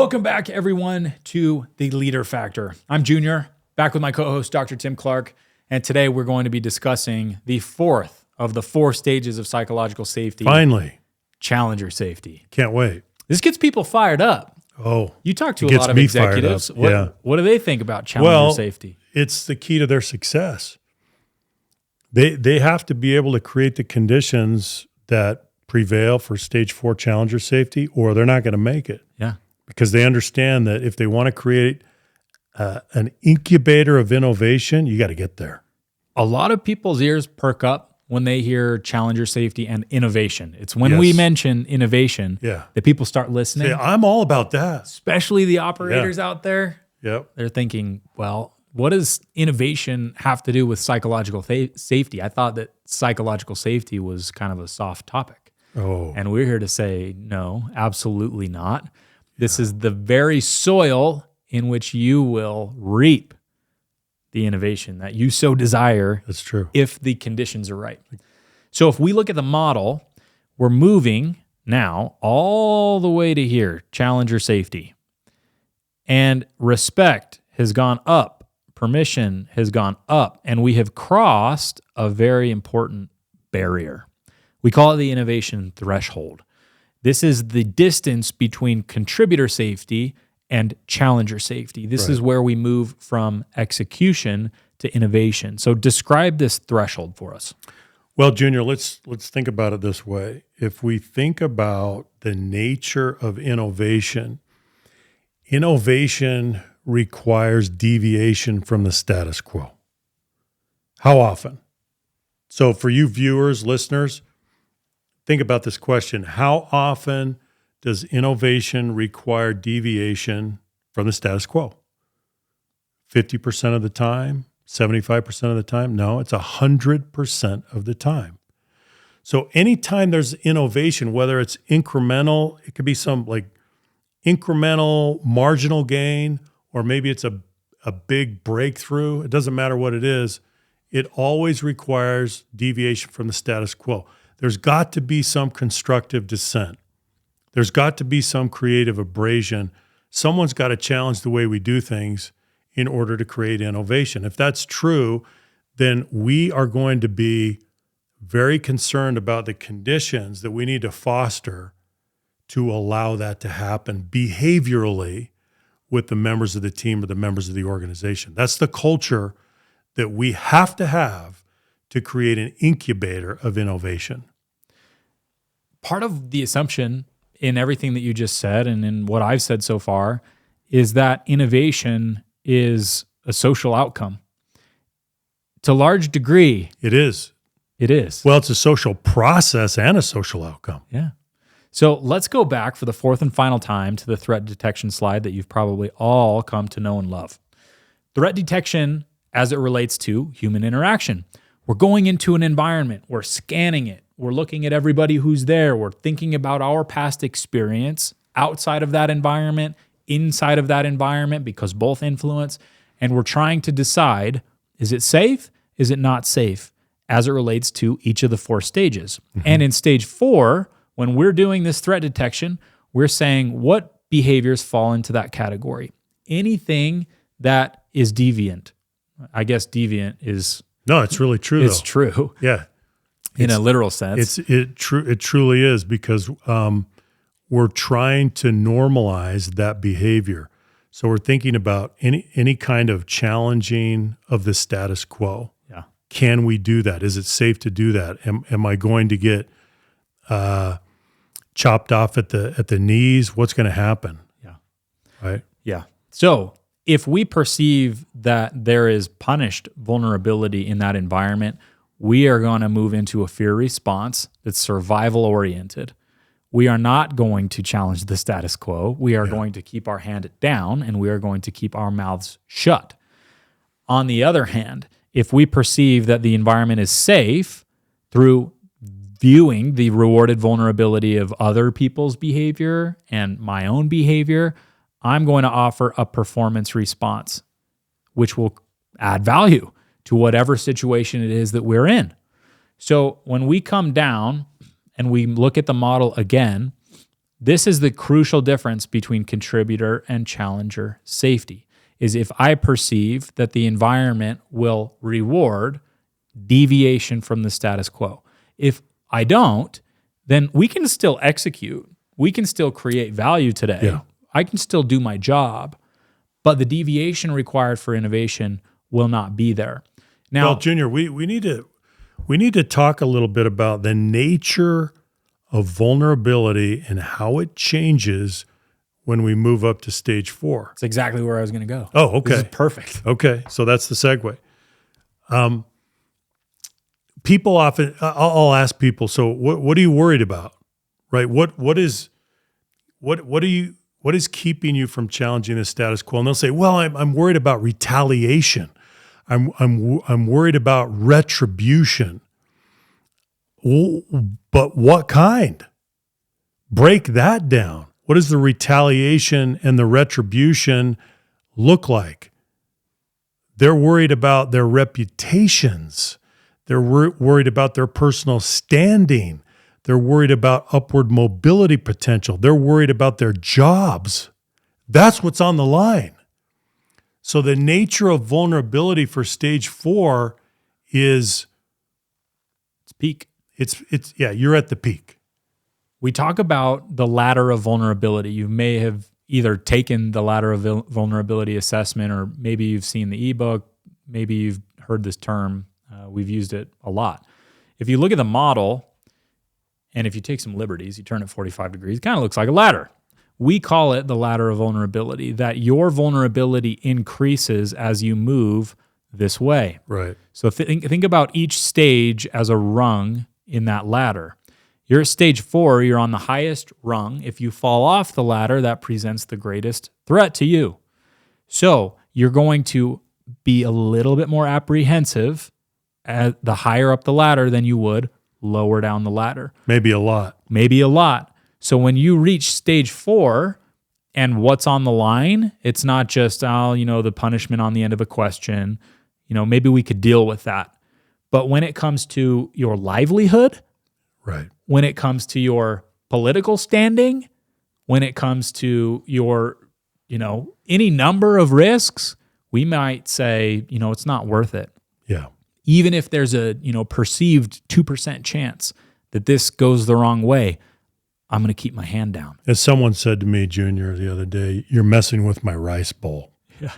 Welcome back, everyone, to The Leader Factor. I'm Junior, back with my co-host, Dr. Tim Clark, and today we're going to be discussing the fourth of the 4 stages of psychological safety. Finally. Challenger safety. Can't wait. This gets people fired up. Oh. You talk to a lot of executives. What do they think about challenger safety? It's the key to their success. They have to be able to create the conditions that prevail for stage 4 challenger safety, or they're not going to make it. Yeah. Because they understand that if they want to create an incubator of innovation, you got to get there. A lot of people's ears perk up when they hear challenger safety and innovation. It's when we mention innovation that people start listening. See, I'm all about that. Especially the operators out there. Yep. They're thinking, well, what does innovation have to do with psychological safety? I thought that psychological safety was kind of a soft topic. Oh. And we're here to say, no, absolutely not. This is the very soil in which you will reap the innovation that you so desire. That's true. If the conditions are right. So if we look at the model, we're moving now all the way to here, challenger safety. And respect has gone up, permission has gone up, and we have crossed a very important barrier. We call it the innovation threshold. This is the distance between contributor safety and challenger safety. This is where we move from execution to innovation. So describe this threshold for us. Well, Junior, let's think about it this way. If we think about the nature of innovation, innovation requires deviation from the status quo. How often? So for you viewers, listeners, think about this question. How often does innovation require deviation from the status quo? 50% of the time? 75% of the time? No, it's 100% of the time. So anytime there's innovation, whether it's incremental, it could be some like incremental marginal gain, or maybe it's a big breakthrough. It doesn't matter what it is. It always requires deviation from the status quo. There's got to be some constructive dissent. There's got to be some creative abrasion. Someone's got to challenge the way we do things in order to create innovation. If that's true, then we are going to be very concerned about the conditions that we need to foster to allow that to happen behaviorally with the members of the team or the members of the organization. That's the culture that we have to create an incubator of innovation. Part of the assumption in everything that you just said and in what I've said so far is that innovation is a social outcome. To a large degree. It is. It is. Well, it's a social process and a social outcome. Yeah. So let's go back for the fourth and final time to the threat detection slide that you've probably all come to know and love. Threat detection as it relates to human interaction. We're going into an environment, we're scanning it, we're looking at everybody who's there, we're thinking about our past experience outside of that environment, inside of that environment, because both influence, and we're trying to decide, is it safe, is it not safe, as it relates to each of the 4 stages. Mm-hmm. And in stage 4, when we're doing this threat detection, we're saying what behaviors fall into that category. Anything that is deviant. I guess deviant is... No, it's really true. It's true. Yeah. In a literal sense. It truly is, because we're trying to normalize that behavior. So we're thinking about any kind of challenging of the status quo. Yeah. Can we do that? Is it safe to do that? Am I going to get chopped off at the knees? What's going to happen? Yeah. Right? Yeah. So if we perceive that there is punished vulnerability in that environment, we are going to move into a fear response that's survival oriented. We are not going to challenge the status quo. We are going to keep our hand down, and we are going to keep our mouths shut. On the other hand, if we perceive that the environment is safe through viewing the rewarded vulnerability of other people's behavior and my own behavior, I'm going to offer a performance response, which will add value to whatever situation it is that we're in. So when we come down and we look at the model again, This is the crucial difference between contributor and challenger safety, is if I perceive that the environment will reward deviation from the status quo. If I don't, then we can still execute. We can still create value today. Yeah. I can still do my job, but the deviation required for innovation will not be there. Now, Well, Junior, we need to talk a little bit about the nature of vulnerability and how it changes when we move up to stage 4. that's exactly where I was going to go. Oh, This is okay. perfect. Okay, so that's the segue. People often, I'll ask people, so what are you worried about, right? What is keeping you from challenging the status quo? And they'll say, well, I'm worried about retaliation. I'm worried about retribution. But what kind? Break that down. What does the retaliation and the retribution look like? They're worried about their reputations. They're worried about their personal standing. They're worried about upward mobility potential. They're worried about their jobs. That's what's on the line. So the nature of vulnerability for stage 4 is It's peak. you're at the peak. We talk about the ladder of vulnerability. You may have either taken the ladder of vulnerability assessment, or maybe you've seen the ebook, maybe you've heard this term. We've used it a lot. If you look at the model, and if you take some liberties, you turn it 45 degrees, it kind of looks like a ladder. We call it the ladder of vulnerability, that your vulnerability increases as you move this way. Right. So think about each stage as a rung in that ladder. You're at stage 4, you're on the highest rung. If you fall off the ladder, that presents the greatest threat to you. So you're going to be a little bit more apprehensive at the higher up the ladder than you would lower down the ladder. Maybe a lot. Maybe a lot. So when you reach stage 4 and what's on the line, it's not just, the punishment on the end of a question. Maybe we could deal with that. But when it comes to your livelihood, Right. when it comes to your political standing, when it comes to your, any number of risks, we might say, it's not worth it. Yeah. Even if there's a, perceived 2% chance that this goes the wrong way, I'm going to keep my hand down. As someone said to me, Junior, the other day, you're messing with my rice bowl. Yeah.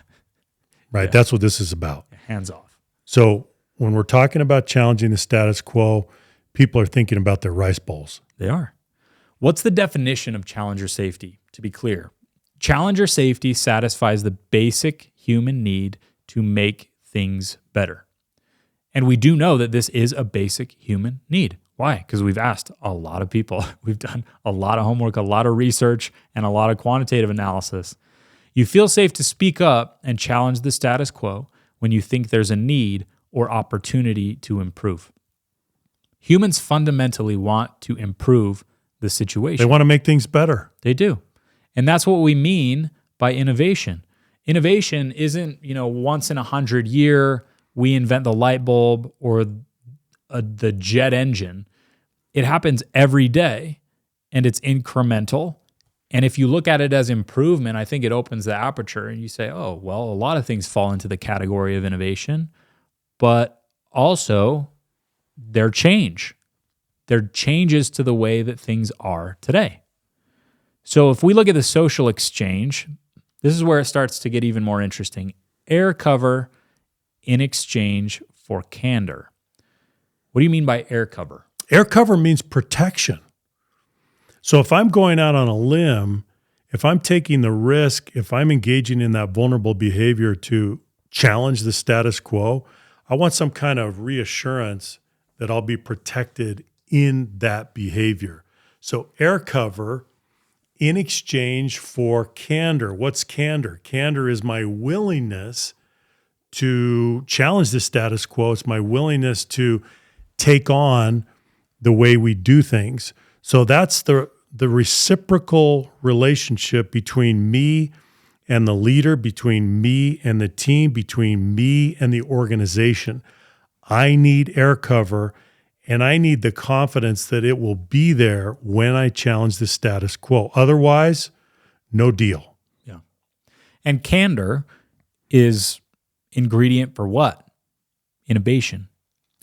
Right. Yeah. That's what this is about. Hands off. So when we're talking about challenging the status quo, people are thinking about their rice bowls. They are. What's the definition of challenger safety? To be clear, challenger safety satisfies the basic human need to make things better. And we do know that this is a basic human need. Why? Because we've asked a lot of people. We've done a lot of homework, a lot of research, and a lot of quantitative analysis. You feel safe to speak up and challenge the status quo when you think there's a need or opportunity to improve. Humans fundamentally want to improve the situation. They want to make things better. They do. And that's what we mean by innovation. Innovation isn't, once in 100 year, we invent the light bulb or the jet engine. It happens every day, and it's incremental. And if you look at it as improvement, I think it opens the aperture and you say, oh, well, a lot of things fall into the category of innovation, but also they're change. They're changes to the way that things are today. So if we look at the social exchange, this is where it starts to get even more interesting. Air cover in exchange for candor. What do you mean by air cover? Air cover means protection. So if I'm going out on a limb, if I'm taking the risk, if I'm engaging in that vulnerable behavior to challenge the status quo, I want some kind of reassurance that I'll be protected in that behavior. So air cover in exchange for candor. What's candor? Candor is my willingness to challenge the status quo. It's my willingness to take on the way we do things. So that's the reciprocal relationship between me and the leader, between me and the team, between me and the organization. I need air cover, and I need the confidence that it will be there when I challenge the status quo. Otherwise, no deal. Yeah. And candor is ingredient for what? Innovation.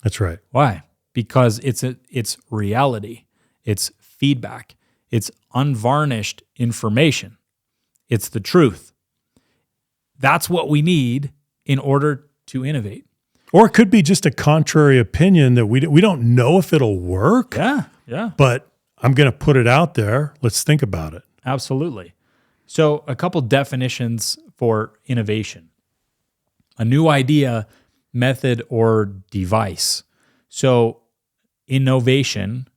That's right. Why? Because it's reality. It's feedback. It's unvarnished information. It's the truth. That's what we need in order to innovate. Or it could be just a contrary opinion that we don't know if it'll work. Yeah. But I'm going to put it out there. Let's think about it. Absolutely. So a couple definitions for innovation. A new idea, method, or device. So innovation,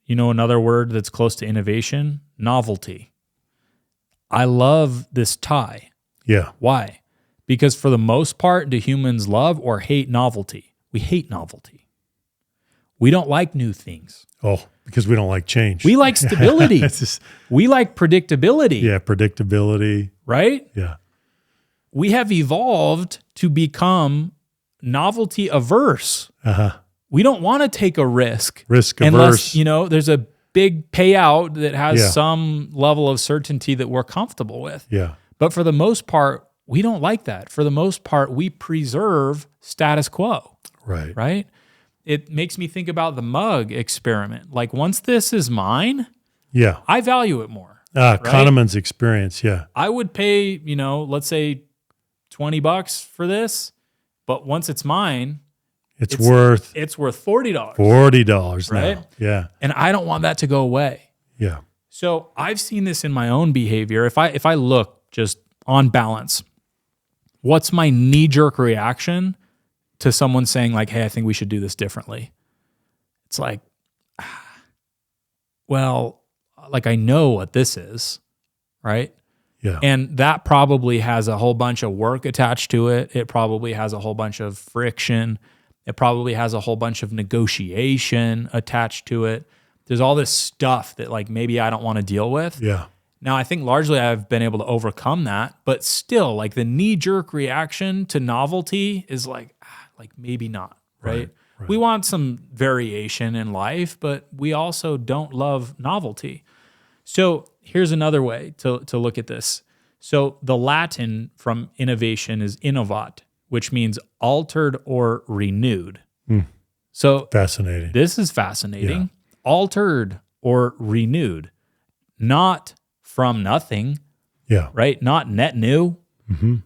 another word that's close to innovation, novelty. I love this tie. Yeah. Why? Because for the most part, do humans love or hate novelty? We hate novelty. We don't like new things. Oh, because we don't like change. We like stability. We like predictability. Yeah, predictability. Right? Yeah. We have evolved to become novelty averse. We don't want to take a risk. Risk unless, averse. There's a big payout that has Yeah. some level of certainty that we're comfortable with. Yeah. But for the most part, we don't like that. For the most part, we preserve status quo, Right. right? It makes me think about the mug experiment. Like once this is mine, Yeah. I value it more. Kahneman's experience. Yeah. I would pay, let's say $20 for this, but once it's mine, It's worth $40. $40 now. Right? Yeah. And I don't want that to go away. Yeah. So I've seen this in my own behavior. If I look just on balance, what's my knee-jerk reaction to someone saying like, hey, I think we should do this differently? It's like, well, like I know what this is, right? Yeah. And that probably has a whole bunch of work attached to it. It probably has a whole bunch of friction. It probably has a whole bunch of negotiation attached to it. There's all this stuff that like maybe I don't want to deal with. Yeah. Now, I think largely I've been able to overcome that, but still like the knee-jerk reaction to novelty is like maybe not, right? We want some variation in life, but we also don't love novelty. So here's another way to look at this. So the Latin from innovation is innovat, which means altered or renewed. So Fascinating. this is fascinating. Altered or renewed, not from nothing, Yeah. right? Not net new.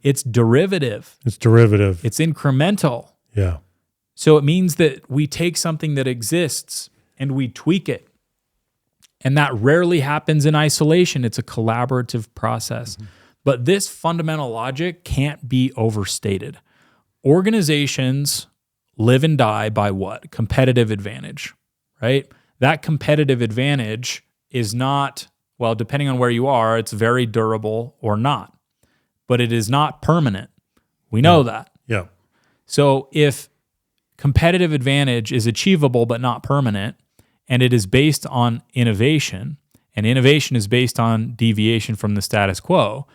It's derivative. It's derivative. It's incremental. Yeah. So it means that we take something that exists and we tweak it. And that rarely happens in isolation. It's a collaborative process. But this fundamental logic can't be overstated. Organizations live and die by what? Competitive advantage, right? That competitive advantage is not, well, depending on where you are, it's very durable or not. But it is not permanent. We know that. Yeah. So if competitive advantage is achievable but not permanent, and it is based on innovation, and innovation is based on deviation from the status quo,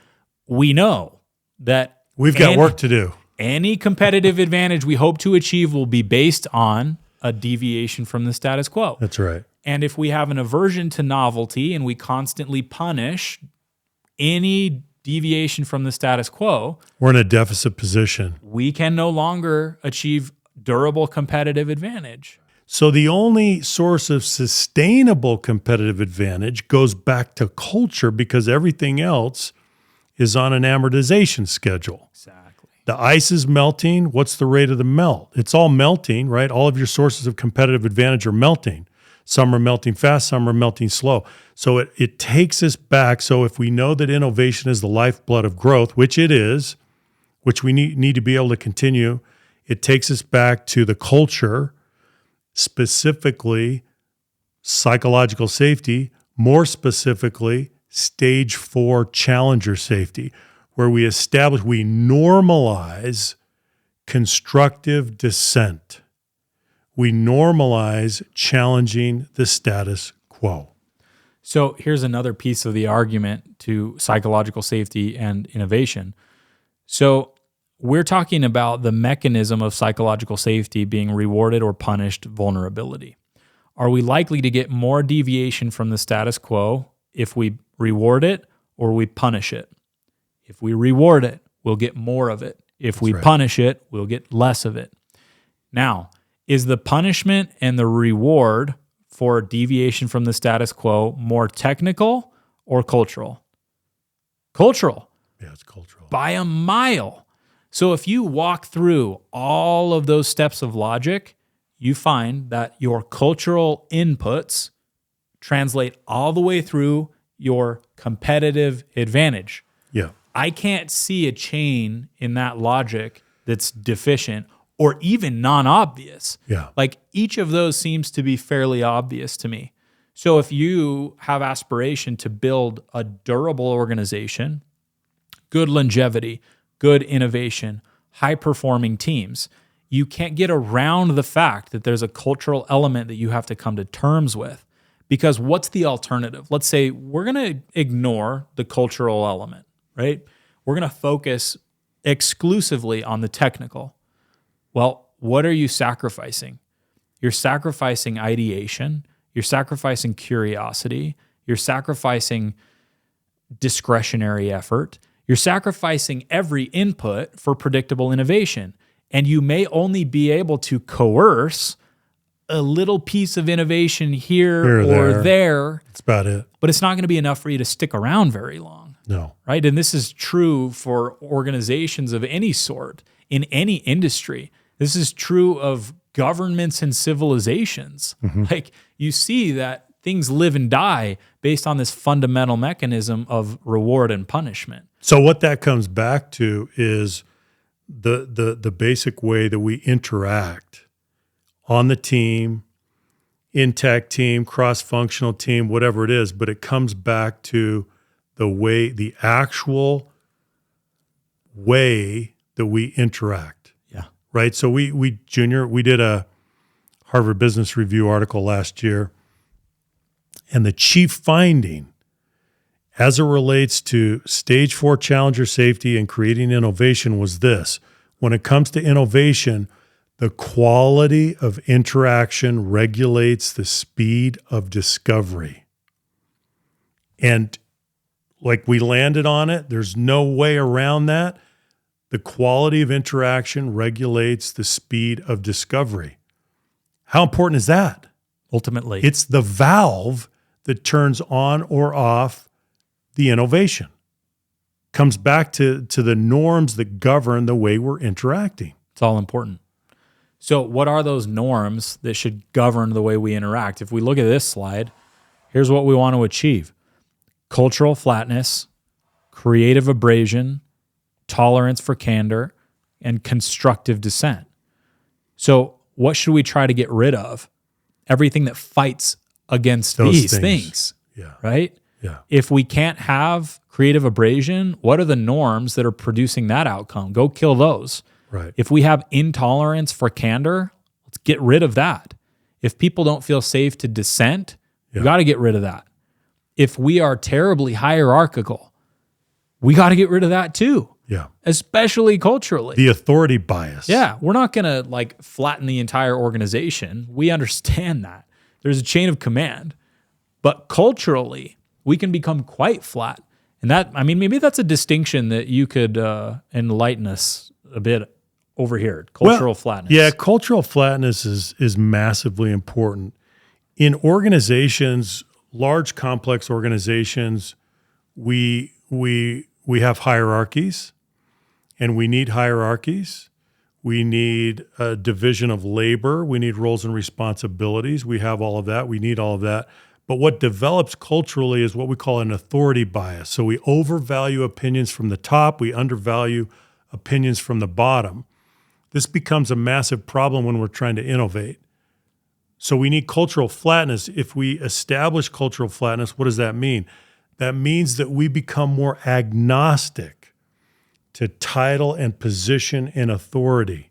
we know that We've got work to do. any competitive advantage we hope to achieve will be based on a deviation from the status quo. That's right. And if we have an aversion to novelty and we constantly punish any deviation from the status quo, We're in a deficit position. we can no longer achieve durable competitive advantage. So the only source of sustainable competitive advantage goes back to culture because everything else is on an amortization schedule. Exactly. The ice is melting. What's the rate of the melt? It's all melting, right? All of your sources of competitive advantage are melting. Some are melting fast, some are melting slow. So it takes us back. So if we know that innovation is the lifeblood of growth, which it is, which we need to be able to continue, it takes us back to the culture, specifically psychological safety, more specifically stage 4 challenger safety, where we normalize constructive dissent. We normalize challenging the status quo. So here's another piece of the argument to psychological safety and innovation. So we're talking about the mechanism of psychological safety being rewarded or punished vulnerability. Are we likely to get more deviation from the status quo if we reward it or we punish it? If we reward it, we'll get more of it. If we punish it, we'll get less of it. Now, is the punishment and the reward for deviation from the status quo more technical or cultural? Cultural. Yeah, it's cultural. By a mile. So if you walk through all of those steps of logic, you find that your cultural inputs translate all the way through your competitive advantage. Yeah. I can't see a chain in that logic that's deficient or even non-obvious. Yeah. Like each of those seems to be fairly obvious to me. So if you have aspiration to build a durable organization, good longevity, good innovation, high-performing teams, you can't get around the fact that there's a cultural element that you have to come to terms with. Because what's the alternative? Let's say we're going to ignore the cultural element, right? We're going to focus exclusively on the technical. Well, what are you sacrificing? You're sacrificing ideation. You're sacrificing curiosity. You're sacrificing discretionary effort. You're sacrificing every input for predictable innovation. And you may only be able to coerce a little piece of innovation here or there. That's about it. But it's not going to be enough for you to stick around very long. No. Right? And this is true for organizations of any sort, in any industry. This is true of governments and civilizations. Like you see that things live and die based on this fundamental mechanism of reward and punishment. So what that comes back to is the basic way that we interact on the team, in tech team, cross-functional team, whatever it is, but it comes back to the actual way that we interact. Yeah. Right? So we did a Harvard Business Review article last year, and the chief finding as it relates to stage 4 challenger safety and creating innovation was this: when it comes to innovation, the quality of interaction regulates the speed of discovery. And like we landed on it, there's no way around that. The quality of interaction regulates the speed of discovery. How important is that? Ultimately, It's the valve that turns on or off the innovation. Comes back to the norms that govern the way we're interacting. it's all important. So what are those norms that should govern the way we interact? If we look at this slide, here's what we want to achieve: cultural flatness, creative abrasion, tolerance for candor, and constructive dissent. So what should we try to get rid of? Everything that fights against Those these things. things, Yeah. right? Yeah. If we can't have creative abrasion, what are the norms that are producing that outcome? Go kill those. Right. If we have intolerance for candor, let's get rid of that. If people don't feel safe to dissent, we got to get rid of that. If we are terribly hierarchical, we got to get rid of that too, Yeah. especially culturally. The authority bias. Yeah, we're not going to like flatten the entire organization. We understand that. There's a chain of command. But culturally, we can become quite flat. And that, I mean, maybe that's a distinction that you could enlighten us a bit over here. Cultural flatness. Yeah, cultural flatness is massively important. In organizations, large complex organizations, we have hierarchies, and we need hierarchies. We need a division of labor. We need roles and responsibilities. We have all of that. We need all of that. But what develops culturally is what we call an authority bias. So we overvalue opinions from the top. We undervalue opinions from the bottom. This becomes a massive problem when we're trying to innovate. So we need cultural flatness. If we establish cultural flatness, what does that mean? That means that we become more agnostic to title and position and authority.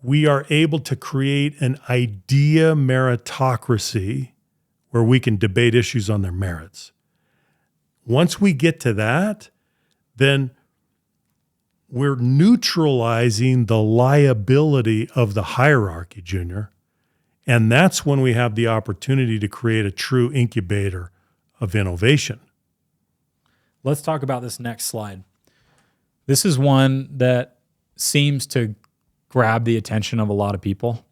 We are able to create an idea meritocracy where we can debate issues on their merits. Once we get to that, then we're neutralizing the liability of the hierarchy, Junior, And that's when we have the opportunity to create a true incubator of innovation. Let's talk about this next slide. This is one that seems to grab the attention of a lot of people.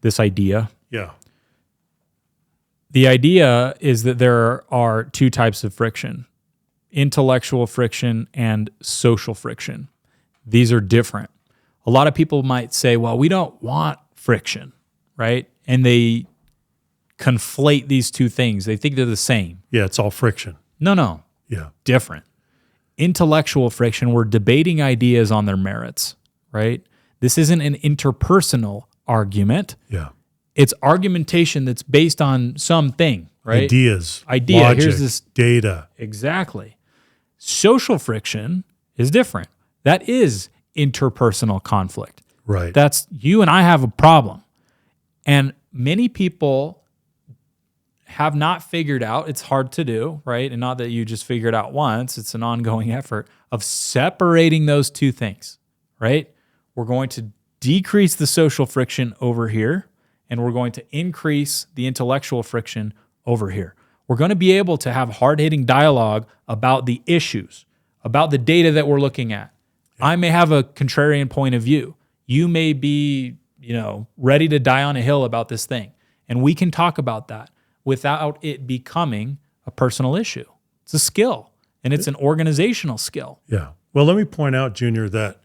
This idea. Yeah. The idea is that there are two types of friction: intellectual friction and social friction. These are different. A lot of people might say, well, we don't want friction, right? And they conflate these two things. They think they're the same. Yeah, it's all friction. No. Yeah. Different. Intellectual friction, we're debating ideas on their merits, right? This isn't an interpersonal argument. Yeah. It's argumentation that's based on something, right? Ideas. Idea. Logic, Here's this. data. Exactly. Social friction is different. That is interpersonal conflict. Right. That's you and I have a problem. And many people have not figured out, it's hard to do, right? And not that you just figure it out once, it's an ongoing effort of separating those two things, right? We're going to decrease the social friction over here, and we're going to increase the intellectual friction over here. We're going to be able to have hard-hitting dialogue about the issues, about the data that we're looking at. Yeah. I may have a contrarian point of view. You may be, ready to die on a hill about this thing. And we can talk about that without it becoming a personal issue. It's a skill, and it's an organizational skill. Yeah. Well, let me point out, Junior, that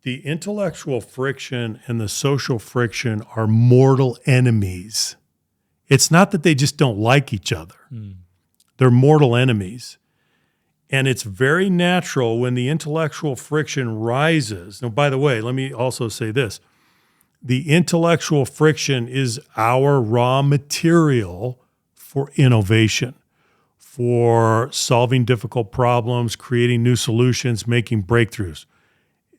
the intellectual friction and the social friction are mortal enemies. It's not that they just don't like each other. They're mortal enemies. And it's very natural when the intellectual friction rises. Now, by the way, let me also say this. The intellectual friction is our raw material for innovation, for solving difficult problems, creating new solutions, making breakthroughs.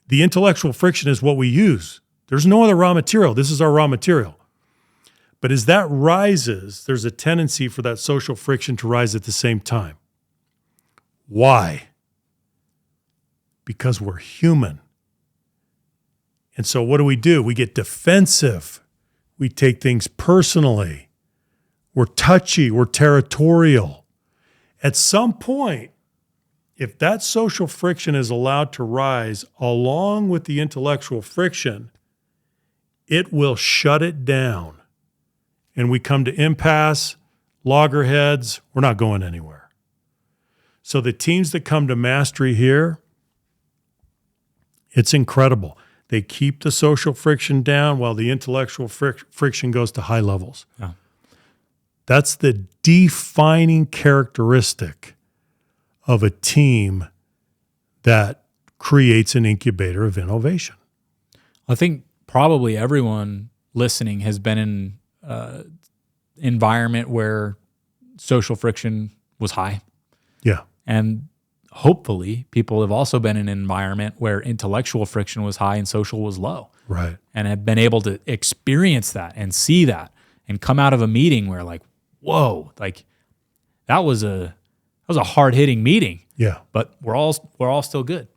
The intellectual friction is what we use. There's no other raw material. This is our raw material. But as that rises, there's a tendency for that social friction to rise at the same time. Why? Because we're human. And so what do? We get defensive. We take things personally. We're touchy. We're territorial. At some point, if that social friction is allowed to rise along with the intellectual friction, it will shut it down. And we come to impasse, loggerheads, we're not going anywhere. So the teams that come to mastery here, it's incredible. They keep the social friction down while the intellectual friction goes to high levels. Yeah. That's the defining characteristic of a team that creates an incubator of innovation. I think probably everyone listening has been in an environment where social friction was high. Yeah. And hopefully people have also been in an environment where intellectual friction was high and social was low. Right. And have been able to experience that and see that and come out of a meeting where like, whoa, like that was a hard-hitting meeting. Yeah. But we're all still good,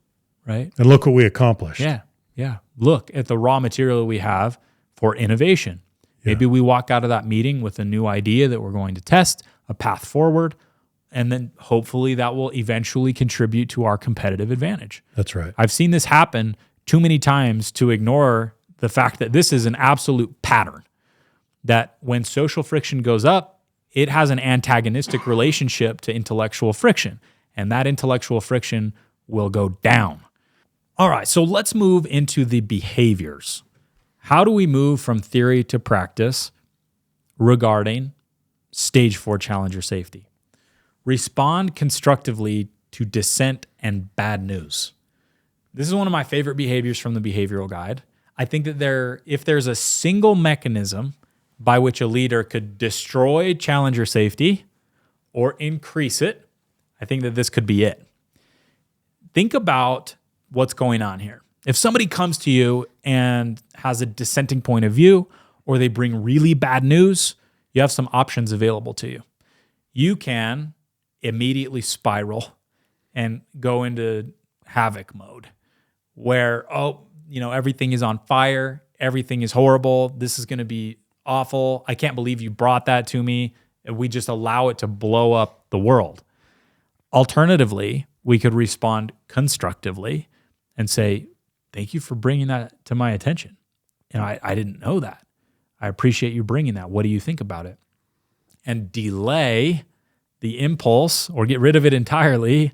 right? And look what we accomplished. Yeah. Look at the raw material we have for innovation. Yeah. Maybe we walk out of that meeting with a new idea that we're going to test, a path forward, and then hopefully that will eventually contribute to our competitive advantage. That's right. I've seen this happen too many times to ignore the fact that this is an absolute pattern, that when social friction goes up, it has an antagonistic relationship to intellectual friction, and that intellectual friction will go down. All right, so let's move into the behaviors. How do we move from theory to practice regarding stage 4 challenger safety? Respond constructively to dissent and bad news. This is one of my favorite behaviors from the behavioral guide. I think that if there's a single mechanism by which a leader could destroy challenger safety or increase it, I think that this could be it. Think about what's going on here. If somebody comes to you and has a dissenting point of view, or they bring really bad news, you have some options available to you. You can immediately spiral and go into havoc mode where, everything is on fire. everything is horrible. This is going to be awful. I can't believe you brought that to me. And we just allow it to blow up the world. Alternatively, we could respond constructively and say, thank you for bringing that to my attention. I didn't know that. I appreciate you bringing that. What do you think about it? And delay the impulse or get rid of it entirely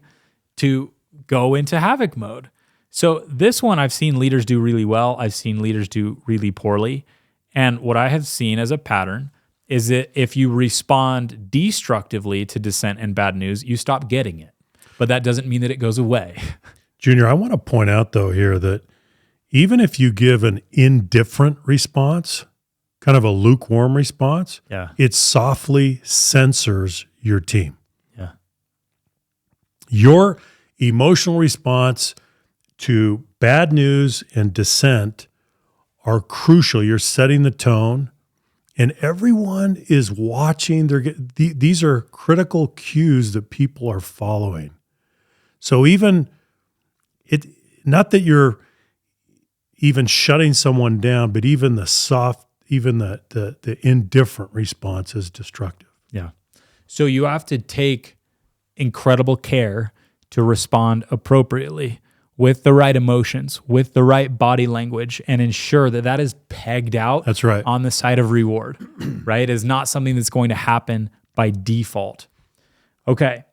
to go into havoc mode. So this one I've seen leaders do really well. I've seen leaders do really poorly. And what I have seen as a pattern is that if you respond destructively to dissent and bad news, you stop getting it. But that doesn't mean that it goes away. Junior, I want to point out, though, here that even if you give an indifferent response, kind of a lukewarm response, it softly censors your team. Yeah. Your emotional response to bad news and dissent are crucial. You're setting the tone, and everyone is watching. These are critical cues that people are following. So even not that you're even shutting someone down, but even the indifferent response is destructive. Yeah. So you have to take incredible care to respond appropriately with the right emotions, with the right body language, and ensure that that is pegged out. That's right. On the side of reward, right? Is not something that's going to happen by default. Okay,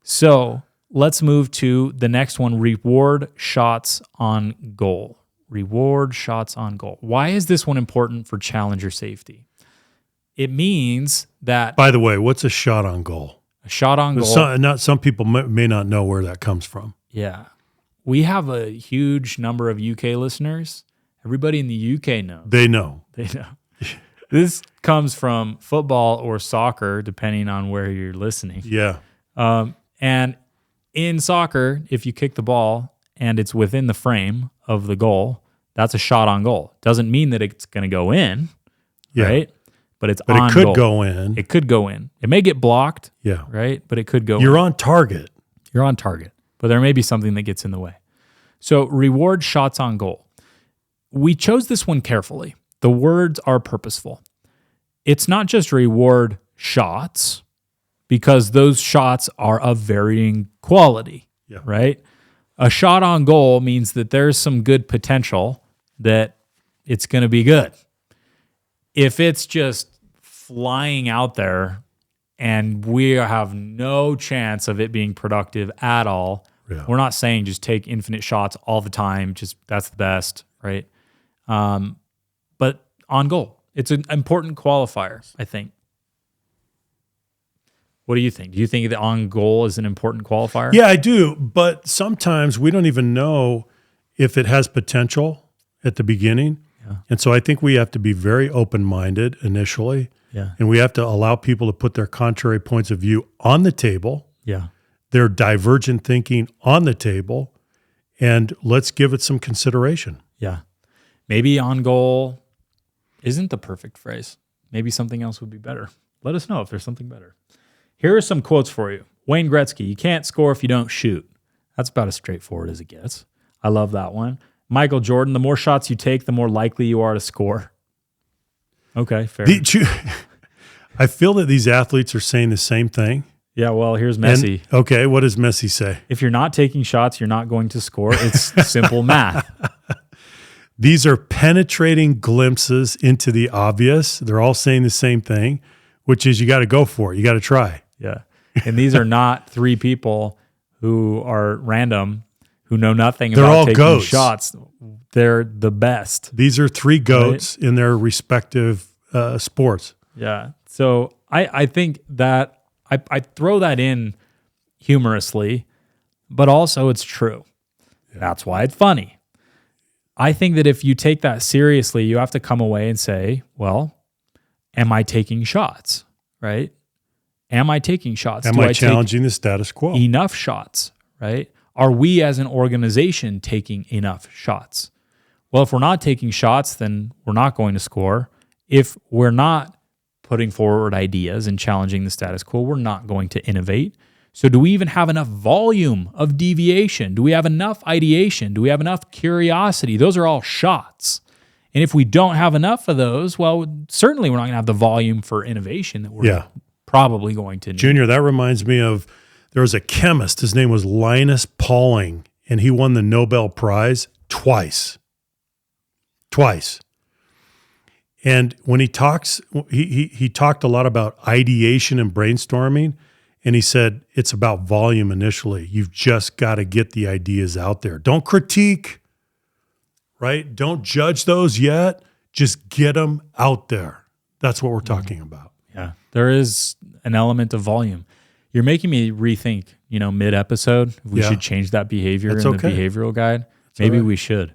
so let's move to the next one, reward shots on goal. Reward shots on goal. Why is this one important for challenger safety? It means that... By the way, what's a shot on goal? A shot on goal. Some people may not know where that comes from. Yeah. We have a huge number of UK listeners. Everybody in the UK knows. They know. This comes from football or soccer, depending on where you're listening. Yeah. And in soccer, if you kick the ball and it's within the frame of the goal, that's a shot on goal. Doesn't mean that it's going to go in, right? But it could go in. It could go in. It may get blocked, yeah, right? But it could go in. You're on target. You're on target. But there may be something that gets in the way. So reward shots on goal. We chose this one carefully. The words are purposeful. It's not just reward shots, because those shots are of varying quality, right? A shot on goal means that there's some good potential that it's going to be good. If it's just flying out there and we have no chance of it being productive at all, we're not saying just take infinite shots all the time, just that's the best, right? But on goal, it's an important qualifier, I think. What do you think? Do you think that on goal is an important qualifier? Yeah, I do. But sometimes we don't even know if it has potential at the beginning. Yeah. And so I think we have to be very open-minded initially. Yeah. And we have to allow people to put their contrary points of view on the table. Yeah. Their divergent thinking on the table. And let's give it some consideration. Yeah. Maybe on goal isn't the perfect phrase. Maybe something else would be better. Let us know if there's something better. Here are some quotes for you. Wayne Gretzky, you can't score if you don't shoot. That's about as straightforward as it gets. I love that one. Michael Jordan, the more shots you take, the more likely you are to score. Okay, fair. I feel that these athletes are saying the same thing. Yeah, well, here's Messi. Okay, what does Messi say? If you're not taking shots, you're not going to score. It's simple math. These are penetrating glimpses into the obvious. They're all saying the same thing, which is you got to go for it. You got to try. Yeah. And these are not three people who are random, who know nothing about taking goats. Shots. They're the best. These are three goats in their respective sports. Yeah. So I think that I throw that in humorously, but also it's true. Yeah. That's why it's funny. I think that if you take that seriously, you have to come away and say, well, am I taking shots, right? Am I taking shots? Am I challenging the status quo? Enough shots, right? Are we as an organization taking enough shots? Well, if we're not taking shots, then we're not going to score. If we're not putting forward ideas and challenging the status quo, we're not going to innovate. So do we even have enough volume of deviation? Do we have enough ideation? Do we have enough curiosity? Those are all shots. And if we don't have enough of those, well, certainly we're not going to have the volume for innovation that we're probably going to need. Junior, that reminds me of, there was a chemist. His name was Linus Pauling, and he won the Nobel Prize twice. And when he talks, he talked a lot about ideation and brainstorming, and he said it's about volume initially. You've just got to get the ideas out there. Don't critique, right? Don't judge those yet. Just get them out there. That's what we're talking about. Yeah, there is an element of volume. You're making me rethink, mid-episode, if we should change that behavior the behavioral guide. Maybe we should.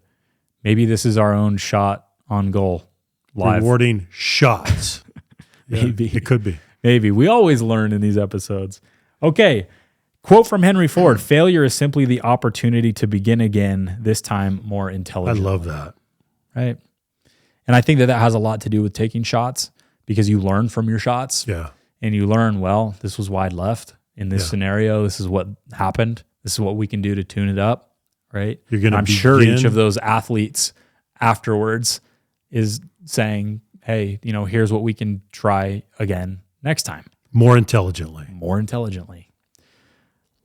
Maybe this is our own shot on goal. Live. Rewarding shots. Maybe. It could be. Maybe. We always learn in these episodes. Okay. Quote from Henry Ford: "Failure is simply the opportunity to begin again, this time more intelligently." I love that. Right. And I think that has a lot to do with taking shots, because you learn from your shots. Yeah. And you learn, well, this was wide left in this scenario. This is what happened. This is what we can do to tune it up. Right. I'm sure each of those athletes afterwards is saying, hey, here's what we can try again next time. More intelligently.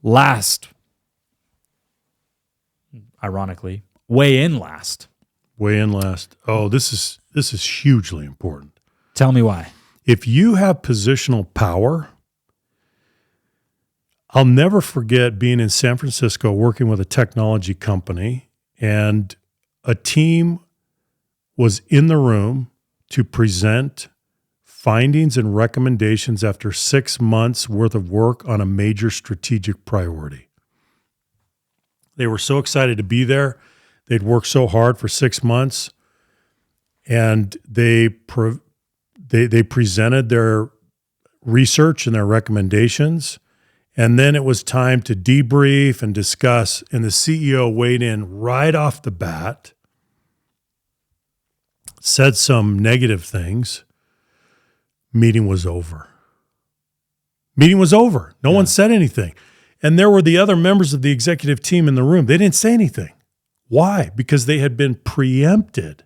Last, ironically, weigh in last. Oh, this is hugely important. Tell me why. If you have positional power, I'll never forget being in San Francisco working with a technology company, and a team was in the room to present findings and recommendations after 6 months worth of work on a major strategic priority. They were so excited to be there. They'd worked so hard for 6 months, and they presented their research and their recommendations. And then it was time to debrief and discuss, and the CEO weighed in right off the bat, said some negative things. Meeting was over. No one said anything. And there were the other members of the executive team in the room. They didn't say anything. Why? Because they had been preempted.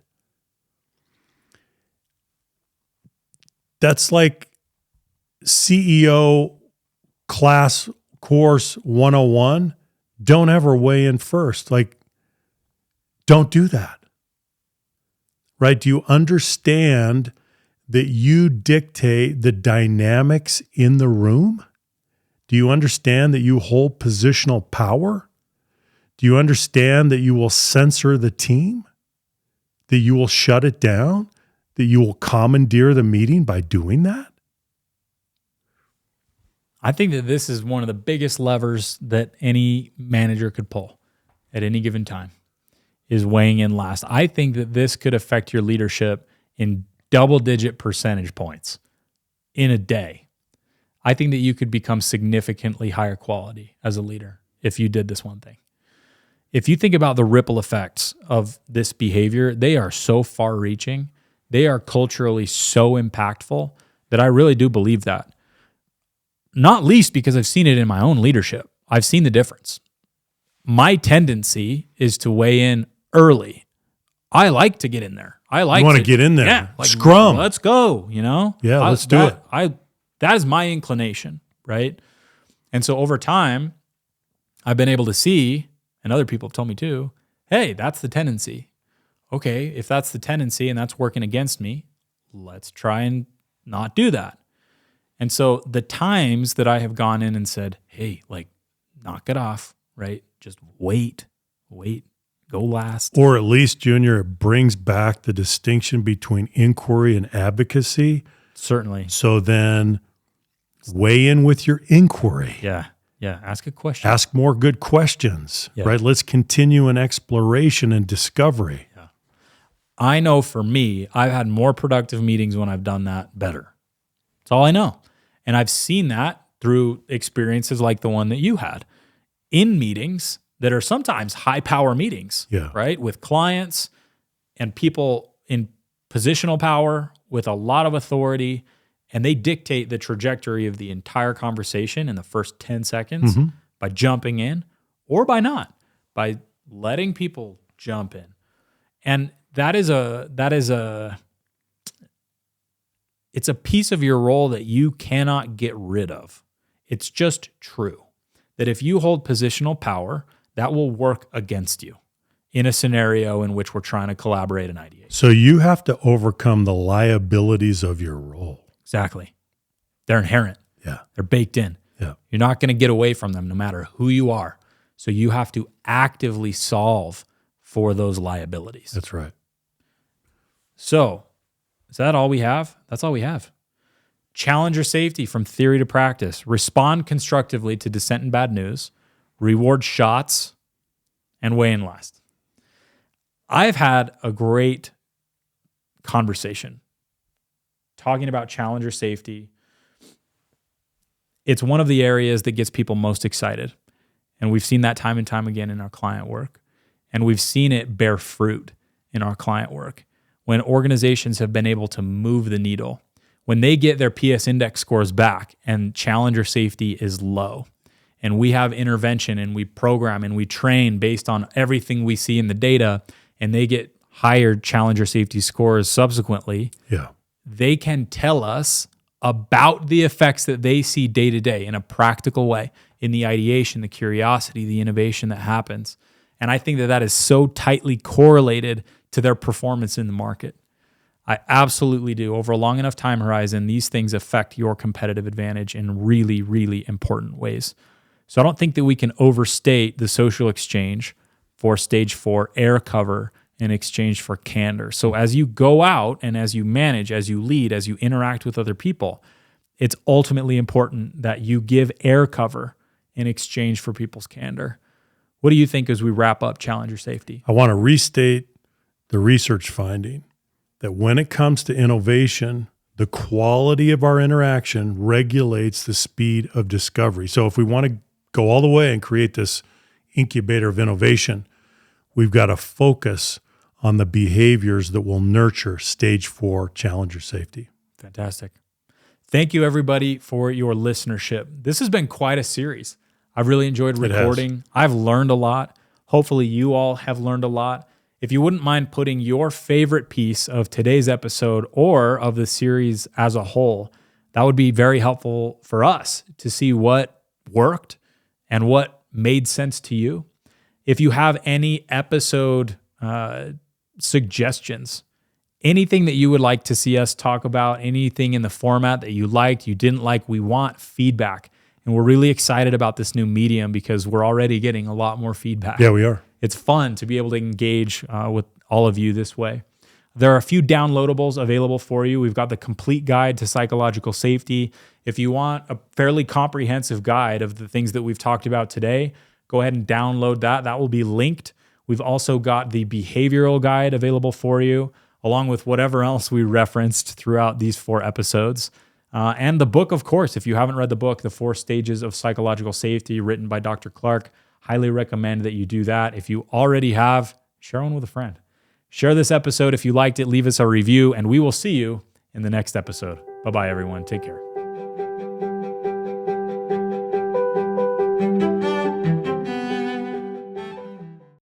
That's like CEO class course 101. Don't ever weigh in first. Don't do that. Right? Do you understand that you dictate the dynamics in the room? Do you understand that you hold positional power? Do you understand that you will censor the team? That you will shut it down? That you will commandeer the meeting by doing that? I think that this is one of the biggest levers that any manager could pull at any given time, is weighing in last. I think that this could affect your leadership in double-digit percentage points in a day. I think that you could become significantly higher quality as a leader if you did this one thing. If you think about the ripple effects of this behavior, they are so far-reaching. They are culturally so impactful that I really do believe that. Not least because I've seen it in my own leadership. I've seen the difference. My tendency is to weigh in early. I like to get in there. I like to get in there. Yeah, Scrum. Let's go, Yeah, let's do it. That is my inclination, right? And so over time, I've been able to see, and other people have told me too, hey, that's the tendency. Okay, if that's the tendency and that's working against me, let's try and not do that. And so the times that I have gone in and said, hey, knock it off, right? Just wait, go last. Or at least, Junior, it brings back the distinction between inquiry and advocacy. Certainly. So then weigh in with your inquiry. Yeah. Ask a question. Ask more good questions, right? Let's continue an exploration and discovery. Yeah. I know for me, I've had more productive meetings when I've done that better. That's all I know. And I've seen that through experiences like the one that you had in meetings that are sometimes high power meetings, right? With clients and people in positional power with a lot of authority, and they dictate the trajectory of the entire conversation in the first 10 seconds by jumping in or by not, by letting people jump in. And it's a piece of your role that you cannot get rid of. It's just true that if you hold positional power, that will work against you in a scenario in which we're trying to collaborate and ideate. So you have to overcome the liabilities of your role. Exactly. They're inherent. Yeah. They're baked in. Yeah. You're not going to get away from them no matter who you are. So you have to actively solve for those liabilities. That's right. So is that all we have? That's all we have. Challenge your safety from theory to practice. Respond constructively to dissent and bad news. Reward shots. And weigh in last. I've had a great conversation talking about challenge your safety. It's one of the areas that gets people most excited. And we've seen that time and time again in our client work. And we've seen it bear fruit in our client work when organizations have been able to move the needle. When they get their PS index scores back and challenger safety is low, and we have intervention and we program and we train based on everything we see in the data, and they get higher challenger safety scores subsequently, they can tell us about the effects that they see day to day in a practical way, in the ideation, the curiosity, the innovation that happens. And I think that that is so tightly correlated to their performance in the market. I absolutely do. Over a long enough time horizon, these things affect your competitive advantage in really, really important ways. So I don't think that we can overstate the social exchange for stage 4 air cover in exchange for candor. So as you go out and as you manage, as you lead, as you interact with other people, it's ultimately important that you give air cover in exchange for people's candor. What do you think as we wrap up Challenger Safety? I want to restate the research finding that when it comes to innovation, the quality of our interaction regulates the speed of discovery. So if we want to go all the way and create this incubator of innovation, we've got to focus on the behaviors that will nurture stage 4 challenger safety. Fantastic. Thank you, everybody, for your listenership. This has been quite a series. I've really enjoyed recording. I've learned a lot. Hopefully you all have learned a lot. If you wouldn't mind putting your favorite piece of today's episode or of the series as a whole, that would be very helpful for us to see what worked and what made sense to you. If you have any episode suggestions, anything that you would like to see us talk about, anything in the format that you liked, you didn't like, we want feedback. And we're really excited about this new medium because we're already getting a lot more feedback. Yeah, we are. It's fun to be able to engage with all of you this way. There are a few downloadables available for you. We've got the complete guide to psychological safety. If you want a fairly comprehensive guide of the things that we've talked about today, go ahead and download that. That will be linked. We've also got the behavioral guide available for you, along with whatever else we referenced throughout these 4 episodes. And the book, of course, if you haven't read the book, The 4 Stages of Psychological Safety, written by Dr. Clark, highly recommend that you do that. If you already have, share one with a friend. Share this episode if you liked it, leave us a review, and we will see you in the next episode. Bye-bye, everyone. Take care.